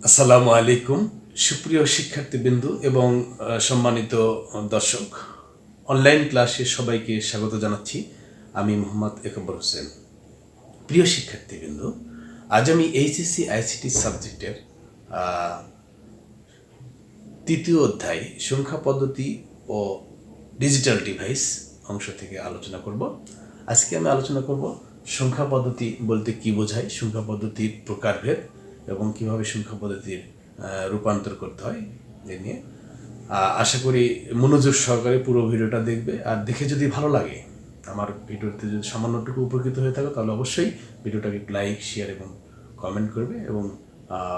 আসসালামু আলাইকুম সুপ্রিয় শিক্ষার্থীবৃন্দু এবং সম্মানিত দর্শক, অনলাইন ক্লাসে সবাইকে স্বাগত জানাচ্ছি। আমি মোহাম্মদ একবর হোসেন। প্রিয় শিক্ষার্থীবৃন্দু, আজ আমি এইচএসসি আইসিটি সাবজেক্টের তৃতীয় অধ্যায় সংখ্যা পদ্ধতি ও ডিজিটাল ডিভাইস অংশ থেকে আলোচনা করব। আজকে আমি আলোচনা করব সংখ্যা পদ্ধতি বলতে কি বোঝায়, সংখ্যা পদ্ধতির প্রকারভেদ এবং কিভাবে সংখ্যা পদ্ধতির রূপান্তর করতে হয় এ নিয়ে। আশা করি মনোযোগ সহকারে পুরো ভিডিওটা দেখবে, আর দেখে যদি ভালো লাগে, আমার ভিডিওতে যদি সামান্যটুকু উপকৃত হয়ে থাকে, তাহলে অবশ্যই ভিডিওটাকে লাইক, শেয়ার এবং কমেন্ট করবে এবং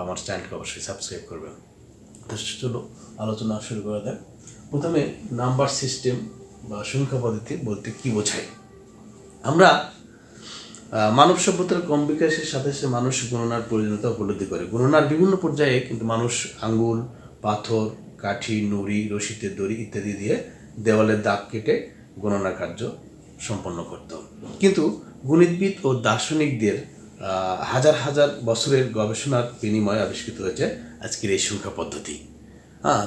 আমার চ্যানেলকে অবশ্যই সাবস্ক্রাইব করবে। তো চলো আলোচনা শুরু করা যাক। প্রথমে নাম্বার সিস্টেম বা সংখ্যা পদ্ধতি বলতে কি বোঝায়। আমরা মানব সভ্যতার কম বিকাশের সাথে সাথে মানুষ গণনার প্রয়োজনীয়তা উপলব্ধি করে। গণনার বিভিন্ন পর্যায়ে কিন্তু মানুষ আঙ্গুল, পাথর, কাঠি, নুড়ি, রশিদের দড়ি ইত্যাদি দিয়ে দেওয়ালের দাগ কেটে গণনা কার্য সম্পন্ন করত। কিন্তু গণিতবিদ ও দার্শনিকদের হাজার হাজার বছরের গবেষণার বিনিময়ে আবিষ্কৃত হয়েছে আজকের এই সংখ্যা পদ্ধতি।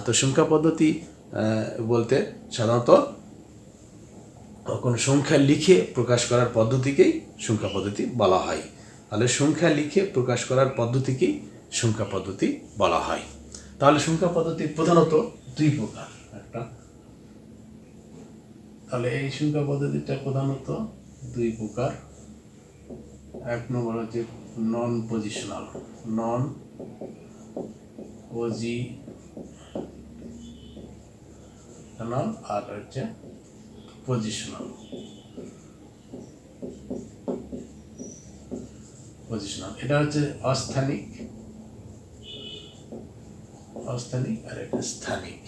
তো সংখ্যা পদ্ধতি বলতে সাধারণত কোনো সংখ্যা লিখে প্রকাশ করার পদ্ধতিকেই সংখ্যা পদ্ধতি বলা হয়। তাহলে সংখ্যা লিখে প্রকাশ করার পদ্ধতিকেই সংখ্যা পদ্ধতি বলা হয়। তাহলে সংখ্যা পদ্ধতি প্রধানত দুই প্রকার। তাহলে এই সংখ্যা পদ্ধতিটা প্রধানত দুই প্রকার। এক নম্বর হচ্ছে নন পজিশনাল, আর হচ্ছে পজিশনাল। এটা হচ্ছে অস্থানিক আর এটা স্থানিক।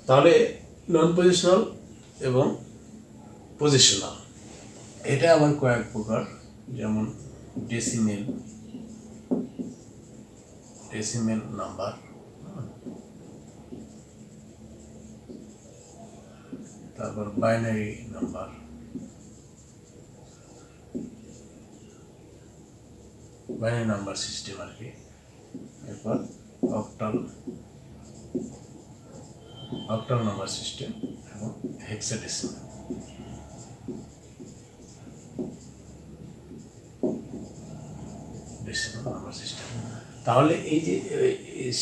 তাহলে নন পজিশনাল এবং পজিশনাল এটা আবার কয়েক প্রকার, যেমন ডেসিমেল নাম্বার, তারপর বাইনারি নাম্বার, সিস্টেম আর কি, এরপর অক্টাল নাম্বার সিস্টেম এবং হেক্সাডেসিমাল। Number system. তাহলে এই যে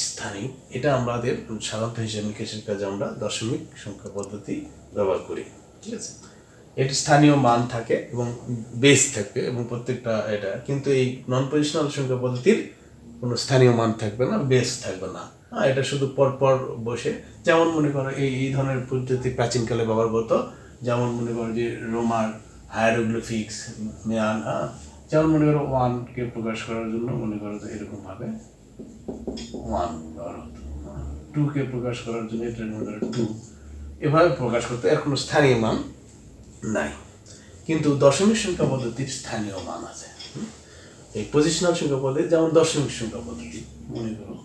স্থানিক, এটা আমাদের সাধারণত হিসাব নিকেশের কাজে আমরা দশমিক সংখ্যা পদ্ধতি ব্যবহার করি, ঠিক আছে। এটি স্থানীয় মান থাকে এবং বেস থাকবে এবং প্রত্যেকটা এটা, কিন্তু এই নন পজিশনাল সংখ্যা পদ্ধতির কোনো স্থানীয় মান থাকবে না, বেস থাকবে না। এটা শুধু পরপর বসে, যেমন মনে করো এই ধরনের পদ্ধতি প্রাচীনকালে ব্যবহার করতো, যেমন মনে করো যে রোমার হায়ারোগ্লিফিক্স, মেয়ান, যেমন মনে করো ওয়ানকে প্রকাশ করার জন্য মনে করো যে এরকমভাবে ওয়ান ব্যবহার হতো, টুকে প্রকাশ করার জন্য এটা মনে করো টু, এভাবে প্রকাশ করতে, এর কোনো স্থানীয় মান নাই। কিন্তু দশমিক সংখ্যা পদ্ধতির স্থানীয় মান আছে। এই পজিশনাল সংখ্যা পদ্ধতি, যেমন দশমিক সংখ্যা পদ্ধতি, মনে করো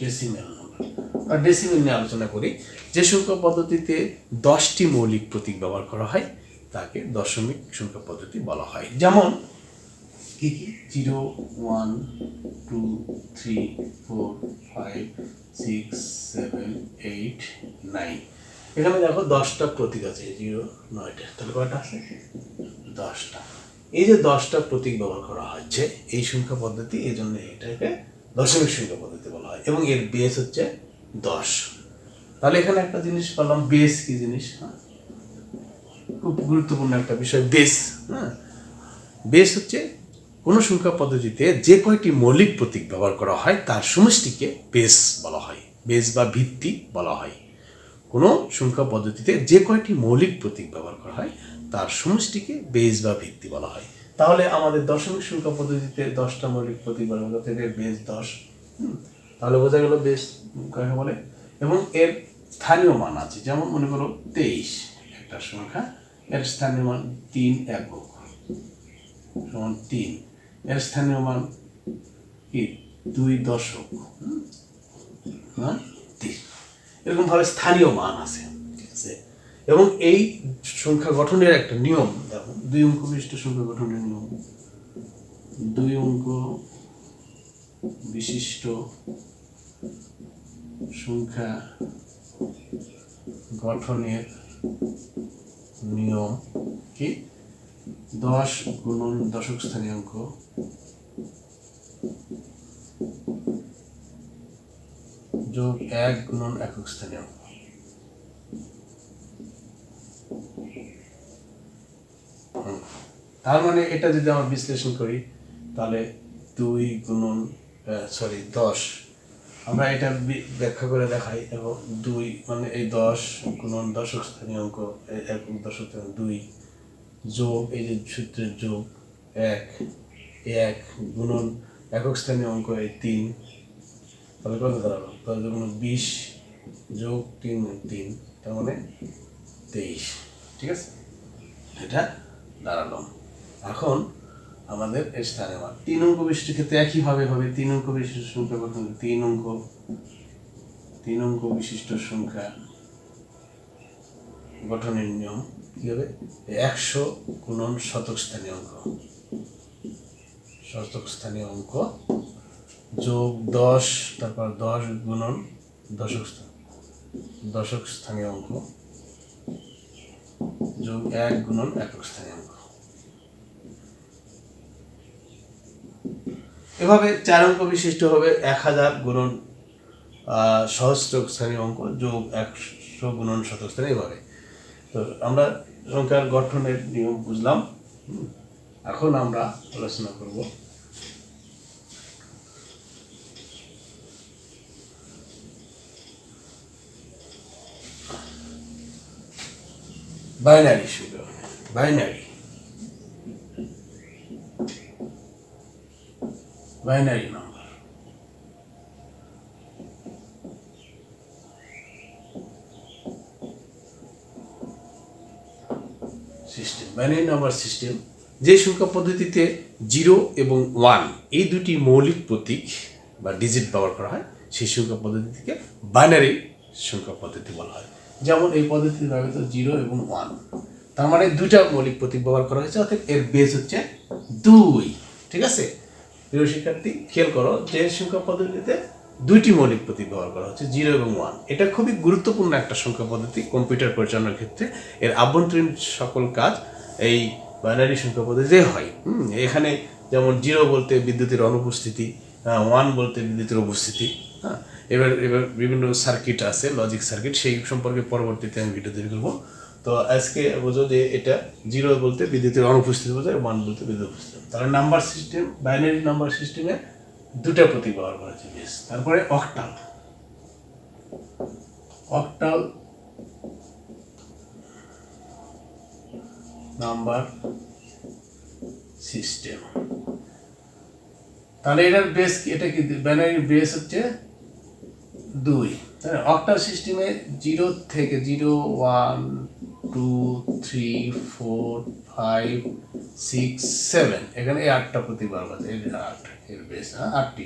ডেসিমেল নাম্বার বা ডেসিমেল নিয়ে আলোচনা করি। যে সংখ্যা পদ্ধতিতে 10টি মৌলিক প্রতীক ব্যবহার করা হয় তাকে দশমিক সংখ্যা পদ্ধতি বলা হয়। যেমন কি কি? 0, 1, 2, 3, 4, 5, 6, 7, 8, 9। এখানে দেখো 10টা প্রতীক আছে, 0, 9টা, তাহলে কয়টা আছে? 10টা। এই যে 10টা প্রতীক ব্যবহার করা হচ্ছে এই সংখ্যা পদ্ধতি, এই জন্য এটাকে দশমিক সংখ্যা পদ্ধতি বলা হয় এবং এর বেস হচ্ছে 10। তাহলে এখানে একটা জিনিস বললাম, বেস কি জিনিস, খুব গুরুত্বপূর্ণ একটা বিষয় বেস। বেস হচ্ছে কোনো সংখ্যা পদ্ধতিতে যে কয়টি মৌলিক প্রতীক ব্যবহার করা হয় তার সমষ্টিকে বেস বলা হয়, বেস বা ভিত্তি বলা হয়। কোনো সংখ্যা পদ্ধতিতে যে কয়টি মৌলিক প্রতীক ব্যবহার করা হয় তার সমষ্টিকে বেস বা ভিত্তি বলা হয়। তাহলে আমাদের দশমিক সংখ্যা পদ্ধতিতে 10টা মৌলিক প্রতীক ব্যবহার করতে বেস 10। তাহলে বোঝা গেল বেস কাকে বলে। এবং এর স্থানীয় মান আছে, যেমন মনে করো 23 একটা সংখ্যা, এর স্থানীয় মান 3 একক সমান 3, এর স্থানীয় মান কি 2 দশক, এরকম ভাবে স্থানীয় মান আছে, ঠিক আছে। এবং এই সংখ্যা গঠনের একটা নিয়ম, দেখো 2 অঙ্ক বিশিষ্ট সংখ্যা গঠনের নিয়ম, 2 অঙ্ক বিশিষ্ট সংখ্যা গঠনের নিয়ম কি 10 গুণন দশক স্থানীয় অঙ্ক যোগ 1 গুণন একক স্থানীয় অঙ্ক। তার মানে এটা যদি আমরা বিশ্লেষণ করি তাহলে 2 গুণন 10, আমরা এটা ব্যাখ্যা করে দেখাই এবং 2 মানে এই 10 গুণন দশক স্থানীয় অঙ্ক একক দশক 2 যোগ এই যে সূত্রের যোগ 1 গুণন একক স্থানীয় অঙ্ক এই 3, তাহলে কত দাঁড়ালো? তাহলে 20 যোগ 3, তার মানে 23। ঠিক আছে, এটা দাঁড়ালো। এখন আমাদের এই স্থানে 3 অঙ্ক বিশিষ্ট ক্ষেত্রে একইভাবে হবে। 3 অঙ্ক বিশিষ্ট সংখ্যা গঠন 3 অঙ্ক বিশিষ্ট সংখ্যা গঠনের নিয়ম কি হবে? 100 গুণন শতক স্থানীয় অঙ্ক যোগ 10, তারপর 10 গুণন দশক স্থানীয় অঙ্ক যোগ 1 গুণন একক স্থানীয় অঙ্ক। এভাবে 4 অঙ্ক বিশিষ্ট হবে 1000 গুণন সহস্রক স্থানীয় অঙ্ক যোগ 100 গুণন শতক স্থানীয়। এভাবে তো আমরা সংখ্যার গঠনের নিয়ম বুঝলাম। এখন আমরা আলোচনা করব বাইনারি সংখ্যা, binary number. System, binary number system যে সংখ্যা পদ্ধতিতে 0 এবং 1 এই দুটি মৌলিক প্রতীক বা ডিজিট ব্যবহার করা হয় সেই সংখ্যা পদ্ধতিকে বাইনারি সংখ্যা পদ্ধতি বলা হয়। যেমন এই পদ্ধতিতে ব্যবহৃত 0 এবং 1, তার মানে দুইটা মৌলিক প্রতীক ব্যবহার করা হয়েছে, অর্থাৎ এর বেস হচ্ছে 2। ঠিক আছে, প্রিয় শিক্ষার্থী খেয়াল করো যে সংখ্যা পদ্ধতিতে দুইটি মৌলিক প্রতীক ব্যবহার করা হচ্ছে 0 এবং 1। এটা খুবই গুরুত্বপূর্ণ একটা সংখ্যা পদ্ধতি কম্পিউটার পরিচালনার ক্ষেত্রে। এর আভ্যন্তরীণ সকল কাজ এই বাইনারি সংখ্যা পদ্ধতিতে হয়। এখানে যেমন 0 বলতে বিদ্যুতের অনুপস্থিতি, 1 বলতে বিদ্যুতের উপস্থিতি। হ্যাঁ, এবার বিভিন্ন সার্কিট আছে, লজিক সার্কিট, সেই সম্পর্কে পরবর্তীতে আমি ভিডিও তৈরি করবো। তো আজকে বোঝো যে এটা 0 বলতে বিদ্যুতের অনুপস্থিতি বোঝায়, 1 বলতে বিদ্যুৎ উপস্থিতি। তাহলে নাম্বার সিস্টেম, বাইনারি নাম্বার সিস্টেমে দুটা প্রতীক ব্যবহার করা হয়েছে বেশ। তারপরে অক্টাল নাম্বার সিস্টেম। তাহলে এটার বেস কি? এটা কি বাইনারির বেস হচ্ছে 2। অক্টাল সিস্টেমে 0 থেকে 0, 1, 2, 3, 4, 5, 6, 7 এখানে এই 8টা প্রতীক ব্যবহার করা হয়েছে। এর 8 এর বেস 8টি,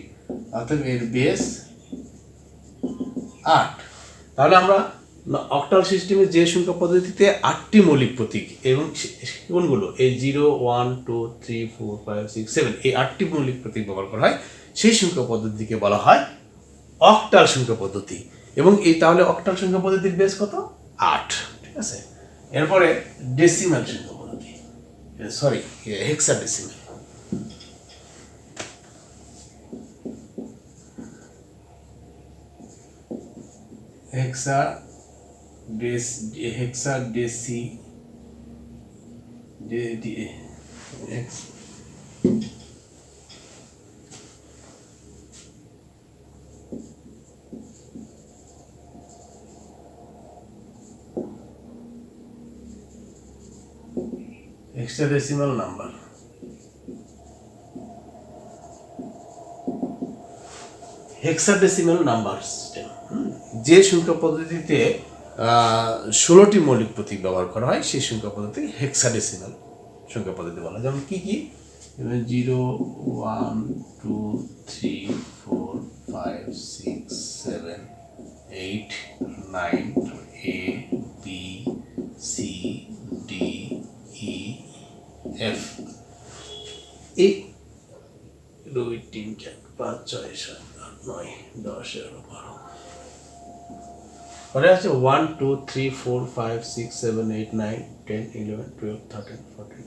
অর্থাৎ এর বেস 8। তাহলে আমরা অক্টাল সিস্টেমে যে সংখ্যা পদ্ধতিতে 8টি মৌলিক প্রতীক এবং কোনগুলো এই 0, 1, 2, 3, 4, 5, 6, 7 এই 8টি মৌলিক প্রতীক ব্যবহার করা হয় সেই সংখ্যা পদ্ধতিকে বলা হয় অক্টাল সংখ্যা পদ্ধতি। এবং এই তাহলে অক্টাল সংখ্যা পদ্ধতির বেস কত? 8। ঠিক আছে, এরপরে ডেসিমাল সংখ্যা পদ্ধতি, sorry hexadecimal. Hexadecimal number. Hexadecimal number system যে সংখ্যা পদ্ধতিতে 16টি মৌলিক প্রতীক ব্যবহার করা হয় সেই সংখ্যা পদ্ধতি হেক্সাডেসিমাল সংখ্যা পদ্ধতি বলা হয়। যেমন কি 0, 1, 2, 3, 4, 5, 6, 7, 8 9 A B C D E F এই 2 3 4 5 6 7 8 9 10 11 12 পরে আছে 1 2 3 4 5 6 7 8 9 10 11 12 13 14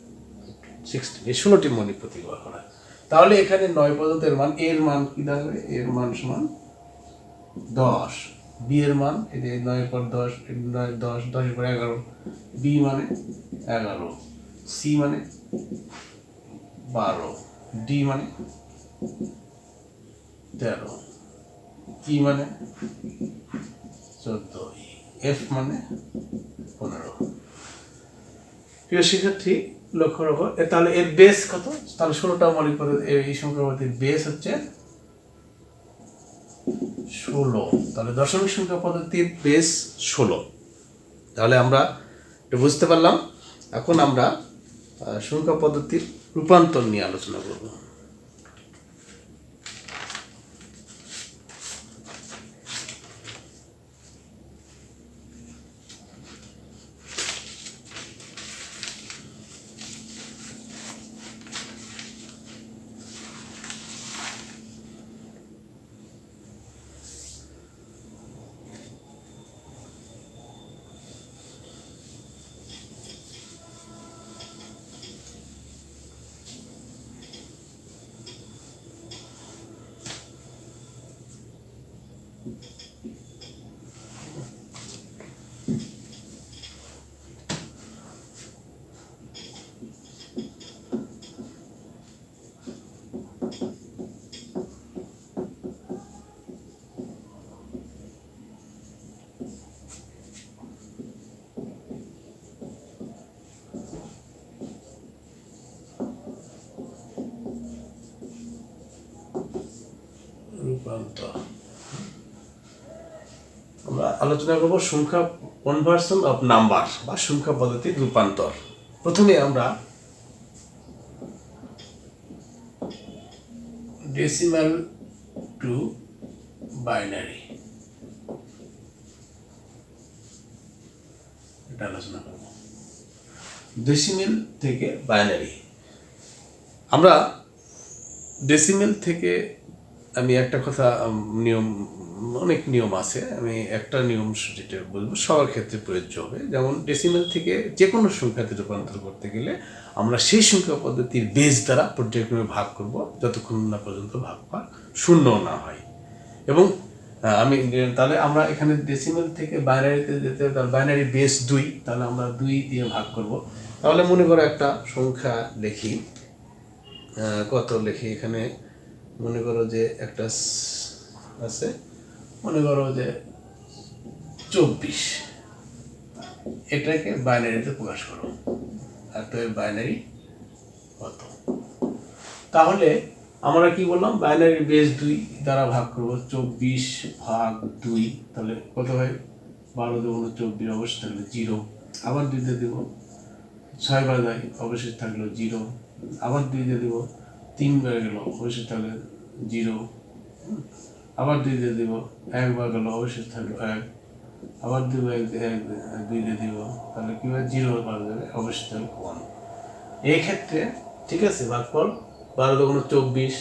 16 এই 16টি মৌলিক প্রতীক ব্যবহার করা। তাহলে এখানে 9 পর্যন্ত এর মান, এর মান কি দাঁড়াবে? এর মান সমান 10, বি এর মান এই যে 9 পর 10, 9 10, 10 পর 11, বি মানে 11, সি মানে 12, ডি মানে 13, ই মানে 14, এফ মানে 15। প্রিয় শিক্ষার্থী লক্ষ্য রাখো, তাহলে এর বেস কত? তাহলে 16টা মৌলিক পদ্ধতি, এই সংখ্যা পদ্ধতির বেস হচ্ছে 16। তাহলে দশমিক সংখ্যা পদ্ধতির বেস 16। তাহলে আমরা এটা বুঝতে পারলাম। এখন আমরা সংখ্যা পদ্ধতির রূপান্তর নিয়ে আলোচনা করব। রূপান্তর আমরা আলোচনা করব সংখ্যা কনভার্সন অফ নাম্বার বা সংখ্যা পদ্ধতির রূপান্তর। প্রথমে আমরা ডেসিমাল টু বাইনারি এটা আলোচনা করব। ডেসিমেল থেকে বাইনারি, আমরা ডেসিমেল থেকে, আমি একটা কথা, নিয়ম, অনেক নিয়ম আছে, আমি একটা নিয়ম যেটা বলবো সবার ক্ষেত্রে প্রযোজ্য হবে। যেমন ডেসিমেল থেকে যে কোনো সংখ্যাতে রূপান্তর করতে গেলে আমরা সেই সংখ্যা পদ্ধতির বেস দ্বারা পর্যায়ক্রমে ভাগ করব যতক্ষণ না পর্যন্ত ভাগফল শূন্য না হয়। এবং আমি তাহলে আমরা এখানে ডেসিমেল থেকে বাইনারিতে যেতে, তাহলে বাইনারি বেস 2, তাহলে আমরা 2 দিয়ে ভাগ করব। তাহলে মনে করো একটা সংখ্যা লিখি, কত লিখি এখানে, মনে করো যে একটা আছে, মনে করো যে 24, এটাকে বাইনারিতে প্রকাশ করো, আর তো এর বাইনারি কত? তাহলে আমরা কি বললাম, বাইনারি বেস 2 দ্বারা ভাগ করবো, 24 ভাগ 2, তাহলে কত হয়? 12 দুগুণ 24, অবশ্যই থাকলো 0, আবার 2 দিয়ে দেবো, 6 বার যায়, অবশ্যই থাকলো 0, আবার 2 দিয়ে দেবো, 3 বার গেল, অবশ্যই থাকলো 0, আবার 2 দিয়ে দেবো, 1 বার গেল, অবশ্যই থাকলো 1, আবার 2 দিয়ে দিব, তাহলে কি হয়? 0 বার যাবে, অবশ্যই থাকলো 1। এই ক্ষেত্রে ঠিক আছে, ভাগফল 12 দুগুণ 24,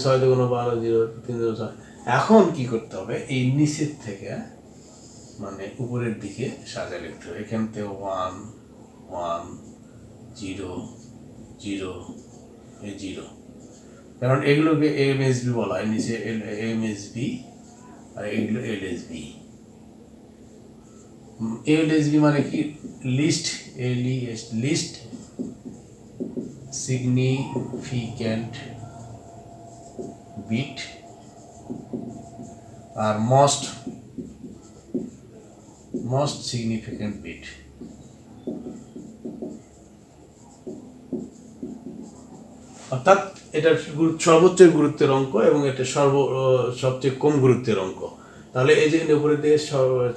6 দুগুণ 12, 0, 3 দুগুণ 6। এখন কি করতে হবে? এই নিচের থেকে মানে উপরের দিকে সাজা লিখতে হবে। এখান থেকে 1 1 0 0 এই 0, কারণ এগুলোকে এমএসবি বলা হয়, নিচে এমএসবি আর এগুলো এলএসবি। এলএসবি মানে কি? লিস্ট, লিস্ট সিগনিফিক্যান্ট বিট, আর মোস্ট সিগনিফিক্যান্ট বিট। অর্থাৎ এটা সর্বোচ্চ গুরুত্বের অঙ্ক এবং এটা সবচেয়ে কম গুরুত্বের অঙ্ক। তাহলে এই যে উপরের দিকে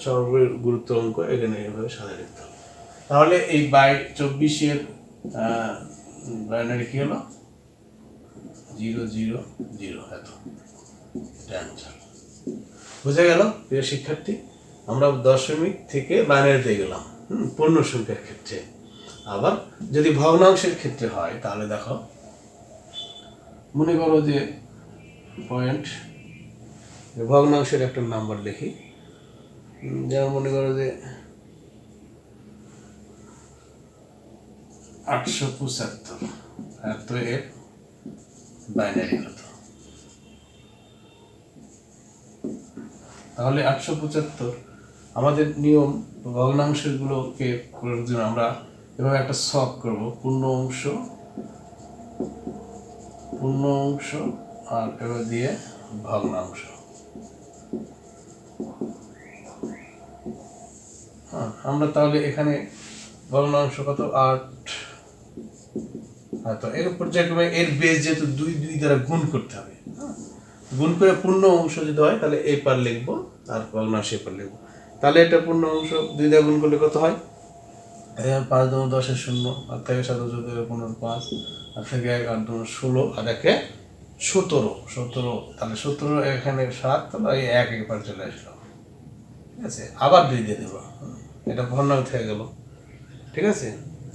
সর্ব গুরুত্বের অঙ্ক, এখানে এভাবে সাজা লিখতে হবে। তাহলে এই 24-এর বাইনারি কি হলো? 0 0 0, এত অ্যান্সার। বুঝা গেল প্রিয় শিক্ষার্থী? আমরা দশমিক থেকে বাইনারিতে গেলাম পূর্ণ সংখ্যার ক্ষেত্রে। আবার যদি ভগ্নাংশের ক্ষেত্রে হয় তাহলে দেখো, মনে করো যে পয়েন্ট, ভগ্নাংশের একটা নাম্বার লিখি, যেমন মনে করো যে 875, তো এর বাইনারি কত? তাহলে 875 আমাদের নিয়ম ভগ্নাংশগুলোকে করার জন্য আমরা এভাবে একটা সব করব, পূর্ণ অংশ আর এবার দিয়ে ভগ্নাংশ। হ্যাঁ, আমরা তাহলে এখানে ভগ্নাংশ কত? 8। তো এর পর্যায়ক্রমে এর বেস যেহেতু 2 দ্বারা গুণ করতে হবে, গুণ করে পূর্ণ অংশ যদি হয় তাহলে এই পার লিখবো আর ভগ্নাংশ এই পার লিখবো। তাহলে এটা পূর্ণ অংশ 2 দ্বারা গুণ করলে কত হয়? 5 2 10 0, আর থেকে 7 14 15 5, আর থেকে 1 8 2 16, আর 1 17, তাহলে 17 এখানে 7, তাহলে এই 1 একবার চলে আসলো। ঠিক আছে, আবার 2 দিয়ে দেবো, এটা ভগ্নাংশ হয়ে গেল। ঠিক আছে,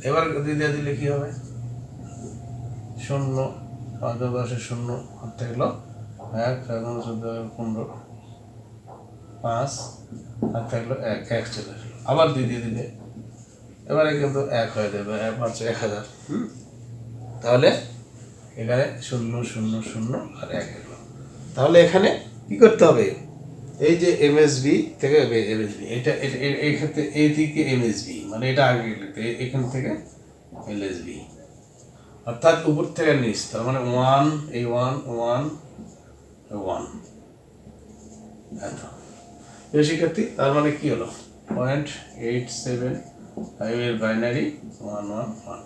এবার 2 দিয়ে দিলে কি হবে? 0 5 2 10 0, আর থেকে হলো 1 7 14 15 5, আর থাকলো 1 চলে আসলো। আবার 2 দিয়ে দিলে এবারে কিন্তু 1 হয়ে যাবে, 1000। তাহলে এখানে 0 0 0 আর 1 এলো। তাহলে এখানে কি করতে হবে? এই যে এমএসবি থেকে এমএসবি, এটা এই ক্ষেত্রে এই থেকে এমএসবি, মানে এটা আগে লিখতে, এখান থেকে এলএসবি, অর্থাৎ উপর থেকে নিচ, তার মানে 1 এই 1 1 1 এত। শিক্ষার্থী, তার মানে কি হলো? 0.875 এর বাইনারি 111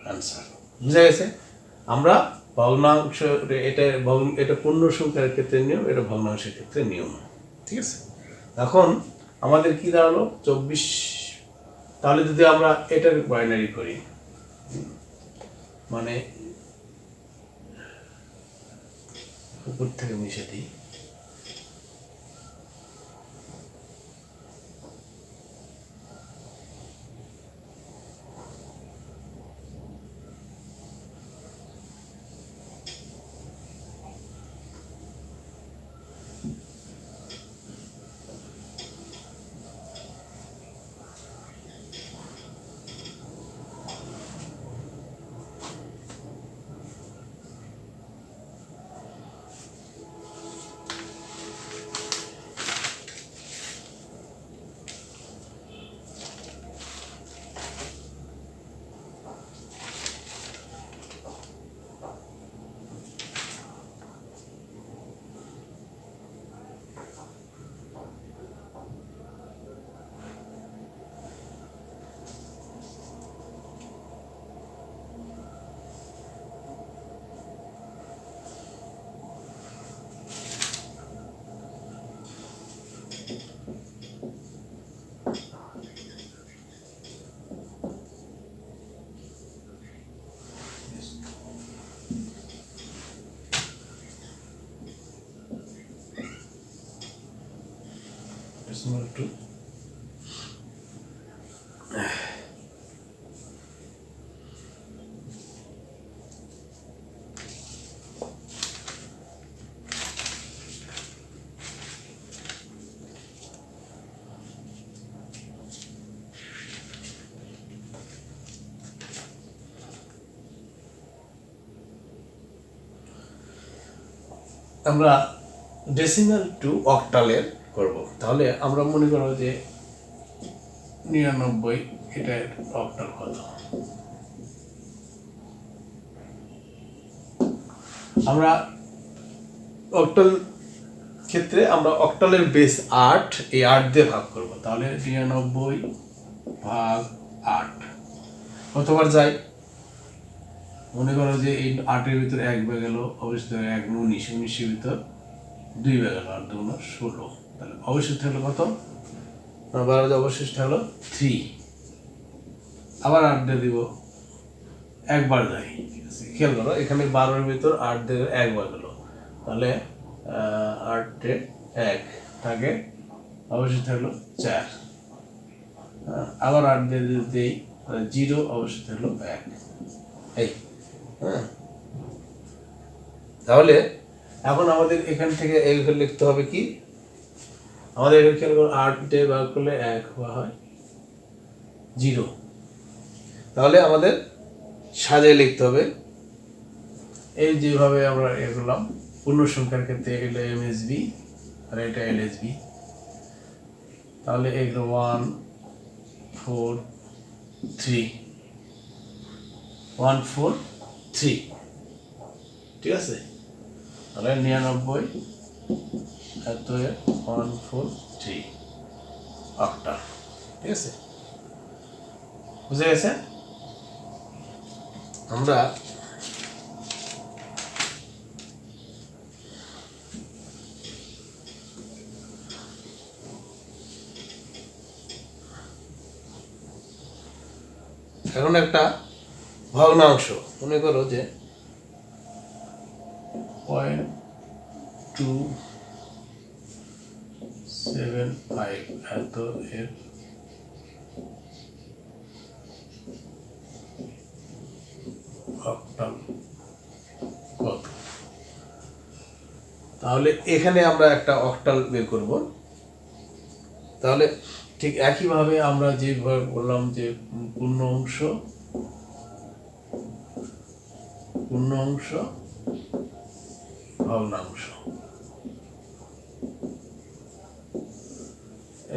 অ্যান্সার। বুঝা গেছে? আমরা ভগ্নাংশ, এটা পূর্ণ সংখ্যার ক্ষেত্রে নিয়ম, এটা ভগ্নাংশের ক্ষেত্রে নিয়ম। ঠিক আছে, এখন আমাদের কি দাঁড়ালো? 24। তাহলে যদি আমরা এটার বাইনারি করি, মানে উপর থেকে মিশে দিই, decimal 2। আমরা ডেসিমাল টু অক্টালের করব। তাহলে আমরা মনে করব যে 99, এটার অক্টাল কত? আমরা অক্টাল ক্ষেত্রে আমরা অক্টালের বেস 8, এই 8 দিয়ে ভাগ করব। তাহলে 99 ভাগ 8 কতবার যায়? মনে করো যে এই 8-এর ভিতর 1 হয়ে গেল, অবশ্যই 1 19, 19-এর ভিতর 2 হয়ে গেল, আর 2 16, তাহলে অবশিষ্ট হলো কত? 12, অবশিষ্ট হলো 3। আবার 8 দিয়ে দিব, একবার যায়। ঠিক আছে, খেয়াল করো এখানে 12-এর ভিতর 8 দিয়ে একবার গেল, তাহলে 8 1 থাকে, অবশ্যই থাকলো 4। আবার 8 দিয়ে যদি দেই 0, অবশ্যই থাকলো 1। এই হ্যাঁ, তাহলে এখন আমাদের এখান থেকে এইভাবে লিখতে হবে কি, আমাদের এখানে খেয়াল করো 8 দিয়ে ভাগ করলে 1 হয় 0। তাহলে আমাদের সাজিয়ে লিখতে হবে, এই যেভাবে আমরা করলাম পূর্ণ সংখ্যার ক্ষেত্রে এগুলো এমএসবি আর এটা এলএসবি। তাহলে এগুলো 1 4 3 1 4 3, ঠিক আছে। তাহলে 99 এত 1 4 3 অক্টাল, ঠিক আছে, বুঝে গেছে। আমরা এখন একটা ভগ্নাংশ মনে করো যে 0.275 এত এর অক্টাল কত। তাহলে এখানে আমরা একটা অক্টাল বের করব। তাহলে ঠিক একইভাবে আমরা যেভাবে বললাম যে পূর্ণ অংশ ভগ্নাংশ,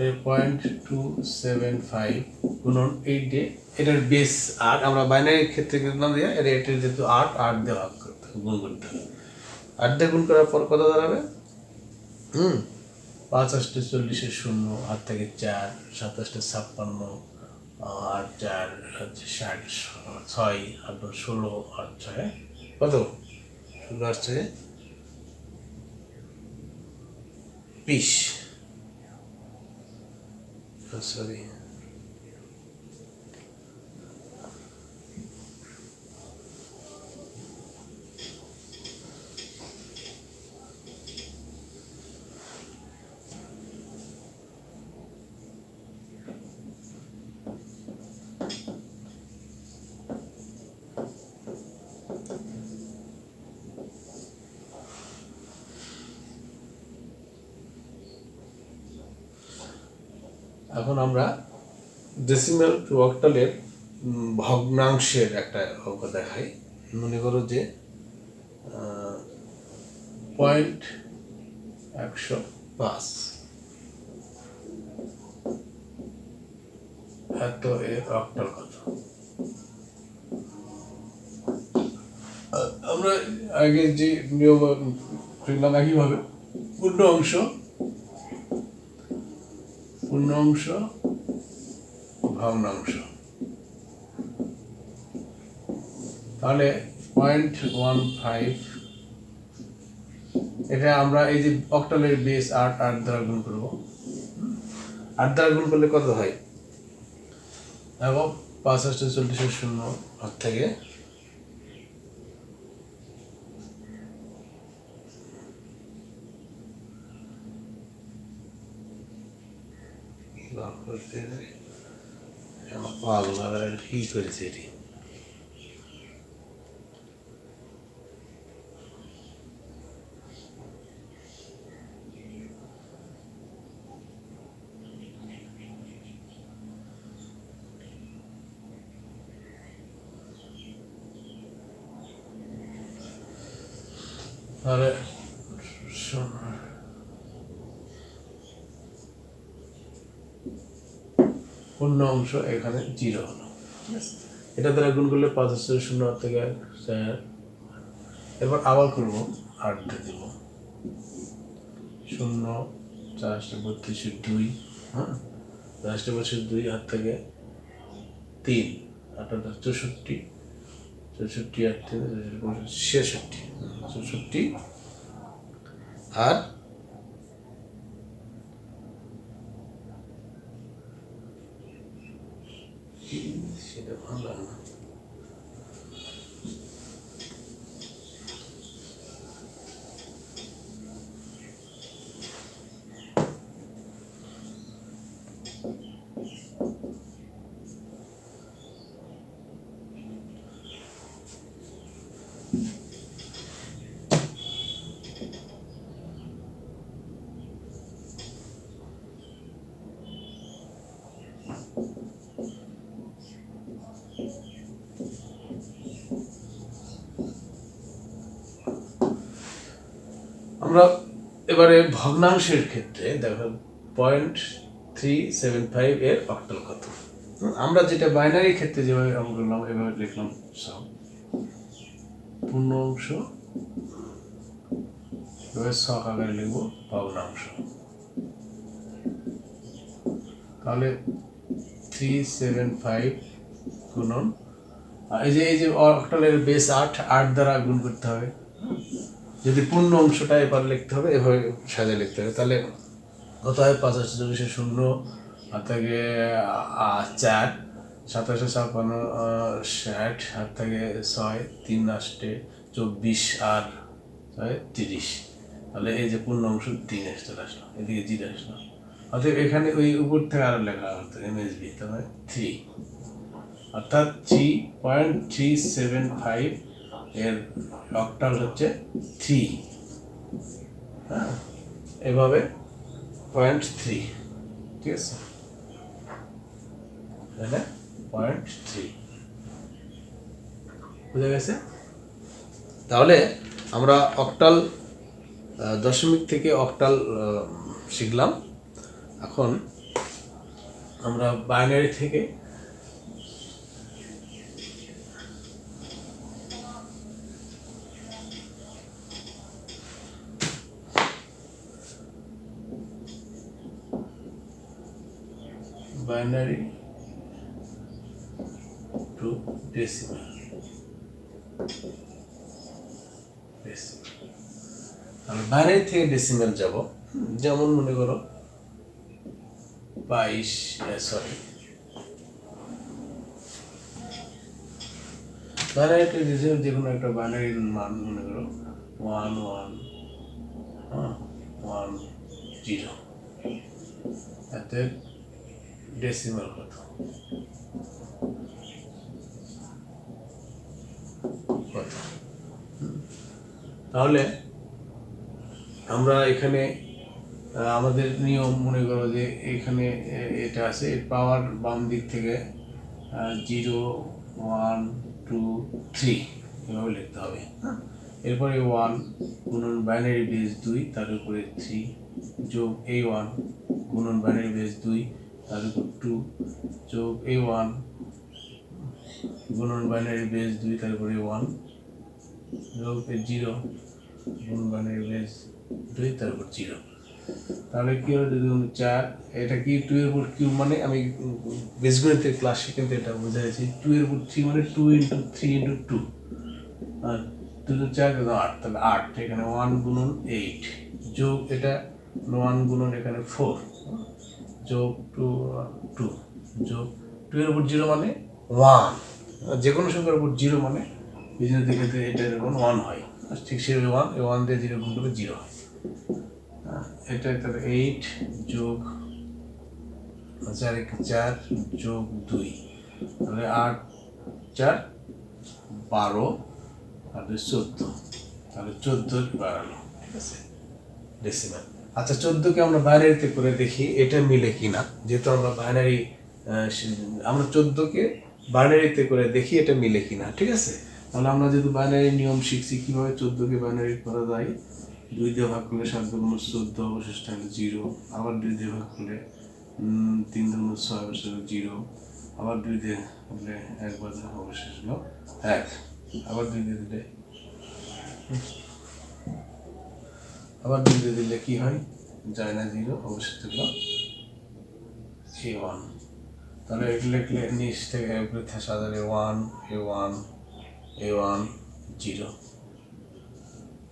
0.275 গুণন 8 দিয়ে এটার বেস 8, আমরা বাইনারির ক্ষেত্রে দিলাম দিয়ে এটা যেহেতু 8 দিয়ে ভাগ করতে হবে, গুণ করতে হবে। 8 দিয়ে গুণ করার পর কত দাঁড়াবে? 5 8 40 0, 8 থেকে 4, 7 8 56, 8 4 60, 6 8 16, 8 6 কত? 16 8 6 20, সরি এখন আমরা ডেসিমেল টু অক্টালের ভগ্নাংশের একটা অঙ্ক দেখাই। মনে করো যে 0.105 এত এর অক্টাল কত। আমরা আগে যে নিয়ম দেখলাম একইভাবে পূর্ণ অংশ ভগ্নাংশ, তাহলে 0.15 এটা আমরা এই যে অক্টালের বেস 8 দ্বারা গুণ করবো। 8 দ্বারা গুণ করলে কত হয়? এবং 5 8 40 0 8 থেকে পাগলার কি করেছে এটি। তাহলে পূর্ণ অংশ এখানে 0 হলো, এটা দ্বারা গুণ করলে 5 0 8 থেকে 4, এরপর আবার করবো 8 দিয়ে দেব 0 4 32 2, হ্যাঁ 4 2 8 থেকে 3 8 64 64 8 থেকে 66 আর সেটা ভালো লাগে না। আমরা এবারে ভগ্নাংশের ক্ষেত্রে দেখো 0.375 এর অক্টাল কত। আমরা যেটা বাইনারি ক্ষেত্রে যেভাবে আমরা করলাম এভাবে লিখলাম সব পূর্ণ অংশ, এবার ছক আকারে লিখব ভগ্নাংশ। তাহলে 375 গুণন এই যে অক্টালের বেস 8 দ্বারা গুণ করতে হবে। যদি পূর্ণ অংশটা এবার লিখতে হবে এভাবে সাজিয়ে লিখতে হবে। তাহলে কত হয় 5 0 আর থেকে 4 27 56 আর থেকে 6 3 8 24 আর 30। তাহলে এই যে পূর্ণ অংশ 3 চলে আসলো, এদিকে 0 আসলো। অতএব এখানে ওই উপর থেকে আরো লেখা হতো এমএসবি, তাহলে 3 অর্থাৎ 3.375 এর অক্টাল হচ্ছে 3। হ্যাঁ, এভাবে 0.3, ঠিক আছে, তাহলে 0.3 বুঝা গেছে। তাহলে আমরা অক্টাল দশমিক থেকে অক্টাল শিখলাম। এখন আমরা বাইনারি থেকে বাইনারি টু ডেসিমাল। আমরা বাইনারি থেকে ডেসিমাল যাব। যেমন মনে করো 22 বাইনারি টু ডেসিমাল যে কোনো একটা বাইনারির মান মনে করো 1 1 1 0। এতে ডেসিমাল কত? তাহলে আমরা এখানে আমাদের নিয়ম মনে করো যে এখানে এটা আছে, এর পাওয়ার বাম দিক থেকে 0 1 2 3 এভাবে লিখতে হবে। এরপরে 1 গুণন বাইনারি বেস 2 তার উপরে 3 যোগ A1 গুণন বাইনারি বেস 2 তার উপর 2 যোগ A1 গুণন বাইনারি বেস 2 তার উপরে 1 যোগ 0 গুণন বাইনারি বেস 2 তার উপর 0। তাহলে কি হলো, যদি 4, এটা কি 2 এর উপর কিউব, মানে আমি বীজগণিতের ক্লাসে কিন্তু এটা বোঝাইছি 2 এর উপর 3 মানে 2 × 3 × 2 আর 2 × 4 = 8, তাহলে 8 এখানে 1 গুণন 8 যোগ এটা 1 গুণন এখানে 4 যোগ 2 যোগ 2 এর উপর 0 মানে 1, যে কোনো সংখ্যার উপর 0 মানে বীজগণিতের ক্ষেত্রে এটা যখন 1 হয় ঠিক সেভাবে 1 দিয়ে 0 গুণ করলে 0 হয়। এটা তাহলে 8 যোগ 4 যোগ 2 তাহলে 8 4 12 আর 14, তাহলে 14 বাড়ালো, ঠিক আছে, ডেসিমাল। আচ্ছা 14কে আমরা বাইনারিতে করে দেখি এটা মিলে কিনা। যেহেতু আমরা বাইনারি, আমরা 14কে বাইনারিতে করে দেখি এটা মিলে কিনা, ঠিক আছে। তাহলে আমরা যেহেতু বাইনারি নিয়ম শিখছি কিভাবে 14কে বাইনারি করা যায়, 2 দিয়ে ভাগ করলে 7 × 14 অবশেষ থাকলে 0, আবার 2 দিয়ে ভাগ করলে 3 × 6 অবশেষ 0, আবার 2 দিয়ে করলে 1 বার অবশেষ হলো 1, আবার 2 দিয়ে দিলে কি হয়, যায় না 0, অবশেষ হলো A1। তাহলে এটা লিখলে নিচ থেকে সাজালে 1 A1 0,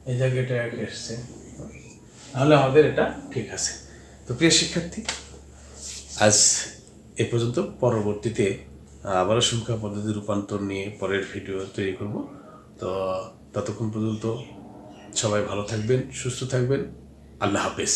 এই জায়গাটা এক এসছে, তাহলে আমাদের এটা ঠিক আছে। তো প্রিয় শিক্ষার্থী, আজ এ পর্যন্ত। পরবর্তীতে আবারও সংখ্যা পদ্ধতি রূপান্তর নিয়ে পরের ভিডিও তৈরি করব। তো ততক্ষণ পর্যন্ত সবাই ভালো থাকবেন, সুস্থ থাকবেন। আল্লাহ হাফেজ।